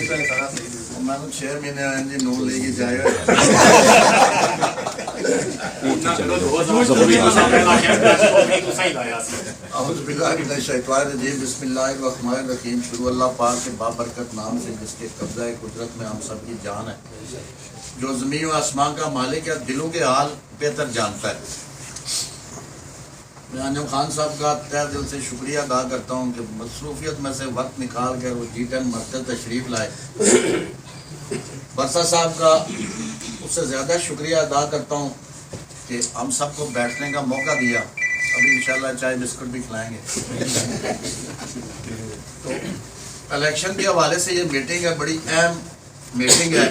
میں 6 مہینے آئے جی نون لے کے جائے اعوذ باللہ من الشیطان الرجیم بسم اللہ الرحمن الرحیم شروع اللہ پاک کے بابرکت نام سے جس کے قبضہ قدرت میں ہم سب کی جان ہے، جو زمین و آسمان کا مالک ہے، دلوں کے حال بہتر جانتا ہے۔ میں انجم خان صاحب کا تہ دل سے شکریہ ادا کرتا ہوں کہ مصروفیت میں سے وقت نکال کر وہ G10 مرکز تشریف لائے۔ برسا صاحب کا اس سے زیادہ شکریہ ادا کرتا ہوں کہ ہم سب کو بیٹھنے کا موقع دیا۔ ابھی انشاءاللہ چائے بسکٹ بھی کھلائیں گے۔ تو الیکشن کے حوالے سے یہ میٹنگ ہے، بڑی اہم میٹنگ ہے۔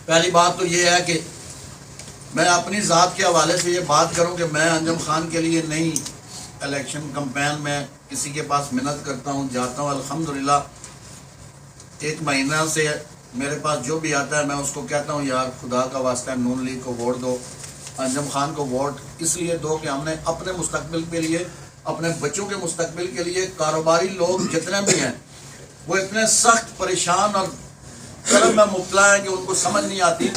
پہلی بات تو یہ ہے کہ میں اپنی ذات کے حوالے سے یہ بات کروں کہ میں انجم خان کے لیے نہیں الیکشن کمپین میں کسی کے پاس منت کرتا ہوں، جاتا ہوں۔ الحمدللہ 1 مہینہ سے میرے پاس جو بھی آتا ہے میں اس کو کہتا ہوں یار خدا کا واسطہ نون لیگ کو ووٹ دو، انجم خان کو ووٹ اس لیے دو کہ ہم نے اپنے مستقبل کے لیے، اپنے بچوں کے مستقبل کے لیے، کاروباری لوگ جتنے بھی ہیں وہ اتنے سخت پریشان اور کرم میں مبتلا ہیں کہ ان کو سمجھ نہیں آتی،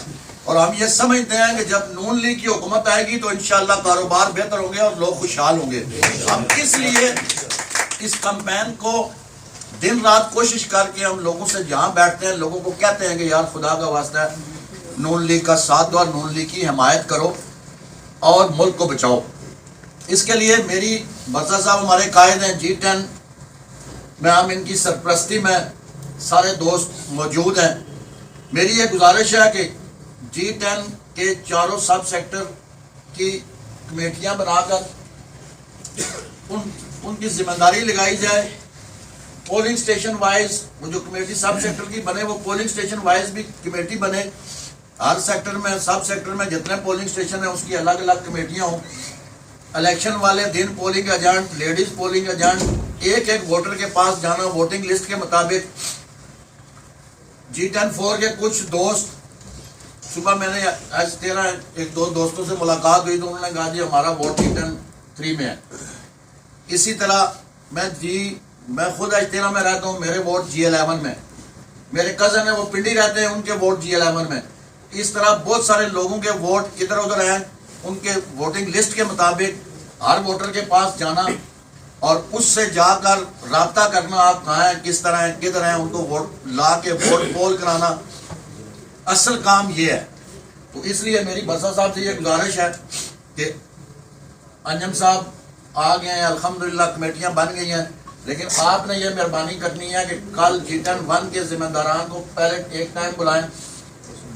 اور ہم یہ سمجھتے ہیں کہ جب نون لیگ کی حکومت آئے گی تو انشاءاللہ کاروبار بہتر ہوں گے اور لوگ خوشحال ہوں گے۔ ہم اس لیے اس کمپین کو دن رات کوشش کر کے ہم لوگوں سے جہاں بیٹھتے ہیں لوگوں کو کہتے ہیں کہ یار خدا کا واسطہ ہے نون لیگ کا ساتھ دو اور نون لیگ کی حمایت کرو اور ملک کو بچاؤ۔ اس کے لیے میری برسا صاحب ہمارے قائد ہیں G10 میں، ہم ان کی سرپرستی میں سارے دوست موجود ہیں۔ میری یہ گزارش ہے کہ G10 کے چاروں سب سیکٹر کی کمیٹیاں بنا کر ان کی ذمہ داری لگائی جائے، پولنگ سٹیشن وائز وہ جو کمیٹی سب سیکٹر کی بنے وہ پولنگ سٹیشن وائز بھی کمیٹی بنے، ہر سیکٹر میں سب سیکٹر میں جتنے پولنگ سٹیشن ہیں اس کی الگ الگ کمیٹیاں ہوں۔ الیکشن والے دن polling agent, ladies polling agent, ایک ایک ووٹر کے پاس جانا ووٹنگ لسٹ کے مطابق۔ G10-4 کے کچھ دوست صبح میں نے آج 2 دوستوں سے ملاقات ہوئی تو انہوں نے کہا جی ہمارا ووٹ G10-3 میں ہے۔ اسی طرح میں خود H13 میں رہتا ہوں، میرے ووٹ G11 میں، میرے کزن ہیں وہ پنڈی رہتے ہیں ان کے ووٹ G11 میں۔ اس طرح بہت سارے لوگوں کے ووٹ ادھر ادھر ہیں، ان کے ووٹنگ لسٹ کے مطابق ہر ووٹر کے پاس جانا اور اس سے جا کر رابطہ کرنا، آپ کہاں ہیں، کس طرح ہیں، کدھر ہیں، ان کو ووٹ لا کے ووٹ پول کرانا، اصل کام یہ ہے۔ تو اس لیے میری برسا صاحب سے یہ گزارش ہے کہ انجم صاحب آ گئے ہیں، الحمدللہ کمیٹیاں بن گئی ہیں، لیکن آپ نے یہ مہربانی کرنی ہے کہ کل G10-1 کے ذمہ داران کو پہلے ایک ٹائم بلائیں،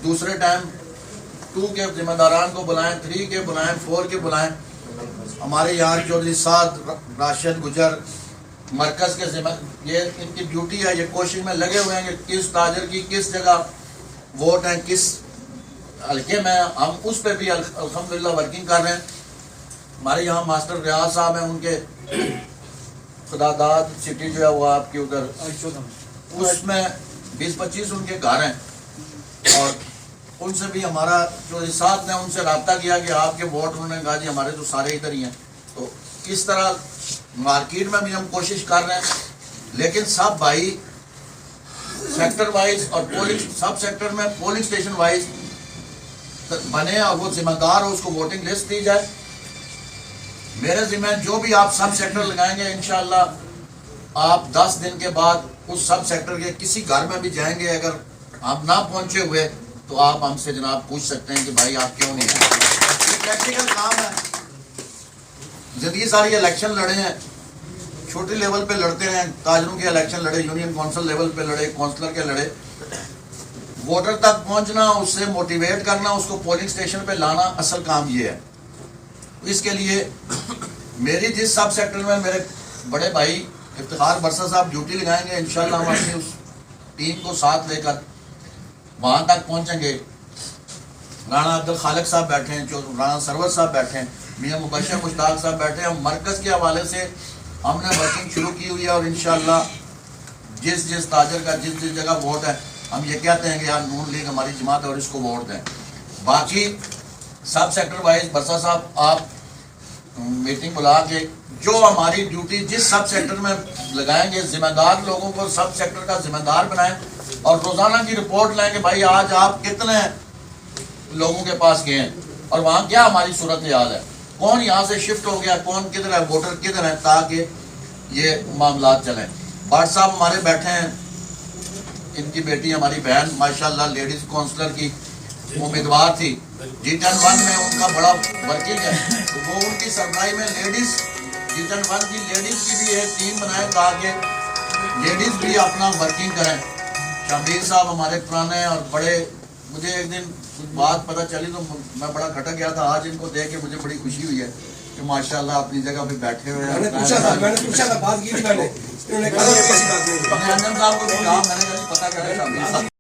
دوسرے ٹائم 2 کے ذمہ داران کو بلائیں، 3 کے بلائیں، 4 کے بلائیں۔ ہمارے یہاں چودھری سعد راشد گجر مرکز کے ذمہ، یہ ان کی ڈیوٹی ہے، یہ کوشش میں لگے ہوئے ہیں کہ کس تاجر کی کس جگہ ووٹ ہیں، کس حلقے میں، ہم اس پہ بھی الحمدللہ ورکنگ کر رہے ہیں۔ ہمارے یہاں ماسٹر ریاض صاحب ہیں، ان کے خدا داد سٹی جو ہے وہ آپ کی ادھر اس میں 20-25 ان کے گھر ہیں، اور ان سے بھی ہمارا جو ساتھ نے ان سے رابطہ کیا کہ آپ کے ووٹ، انہوں نے کہا جی ہمارے تو سارے ادھر ہی ہیں۔ تو اس طرح مارکیٹ میں بھی ہم کوشش کر رہے ہیں، لیکن سب بھائی سیکٹر وائز اور پولنگ سب سیکٹر میں پولنگ سٹیشن وائز بنے اور وہ ذمہ دار ہو، اس کو ووٹنگ لسٹ دی جائے۔ میرے ذمہ جو بھی آپ سب سیکٹر لگائیں گے انشاءاللہ آپ 10 دن کے بعد اس سب سیکٹر کے کسی گھر میں بھی جائیں گے، اگر آپ نہ پہنچے ہوئے تو آپ ہم سے جناب پوچھ سکتے ہیں کہ بھائی آپ کیوں نہیں ہیں۔ یہ پریکٹیکل کام ہے، زندگی ساری الیکشن لڑے ہیں، چھوٹے لیول پہ لڑتے ہیں، تاجروں کے الیکشن لڑے، یونین کونسل لیول پہ لڑے، کونسلر کے لڑے، ووٹر تک پہنچنا، اس سے موٹیویٹ کرنا، اس کو پولنگ سٹیشن پہ لانا، اصل کام یہ ہے۔ اس کے لیے میری جس سب سیکٹر میں میرے بڑے بھائی افتخار برسا صاحب ڈیوٹی لگائیں گے، انشاءاللہ ہم اپنی اس ٹیم کو ساتھ لے کر وہاں تک پہنچیں گے۔ رانا عبد الخالق صاحب بیٹھے ہیں، رانا سرور صاحب بیٹھے ہیں، میاں مبشر مشتاق صاحب بیٹھے ہیں۔ مرکز کے حوالے سے ہم نے ورکنگ شروع کی ہوئی ہے، اور انشاءاللہ جس تاجر کا جس جگہ ووٹ ہے ہم یہ کہتے ہیں کہ یار نون لیگ ہماری جماعت ہے اور اس کو ووٹ دیں۔ باقی سب سیکٹر وائز برسا صاحب آپ میٹنگ بلا کے جو ہماری ڈیوٹی جس سب سیکٹر میں لگائیں گے، ذمہ دار لوگوں کو سب سیکٹر کا ذمہ دار بنائیں، اور روزانہ کی رپورٹ لیں کہ بھائی آج آپ کتنے لوگوں کے پاس گئے ہیں اور وہاں کیا ہماری صورتحال ہے، کون یہاں سے شفٹ ہو گیا، کون کدھر ہے، ووٹر کدھر ہے، تاکہ یہ معاملات چلیں۔ بھٹ صاحب ہمارے بیٹھے ہیں، ان کی بیٹی ہماری بہن ماشاءاللہ لیڈیز کونسلر کی امیدوار تھی، G10-1 میں ان کا بڑا ورکنگ ہے، تو وہ ان کی سربراہی میں لیڈیز G10-1 کی لیڈیز کی بھی ایک ٹیم بنائے تاکہ لیڈیز بھی اپنا ورکنگ کریں۔ شمیر صاحب ہمارے پرانے اور بڑے، مجھے ایک دن بات پتہ چلی تو میں بڑا کھٹک گیا تھا، آج ان کو دیکھ کے مجھے بڑی خوشی ہوئی ہے کہ ماشاءاللہ اپنی جگہ پہ بیٹھے ہوئے ہیں۔ میں نے پوچھا تھا بات کی تھی، میں نے انہوں نے کہا کیسی بات نہیں انجم صاحب کو بھی کہا، میں نے کہا پتہ کریں شمیر صاحب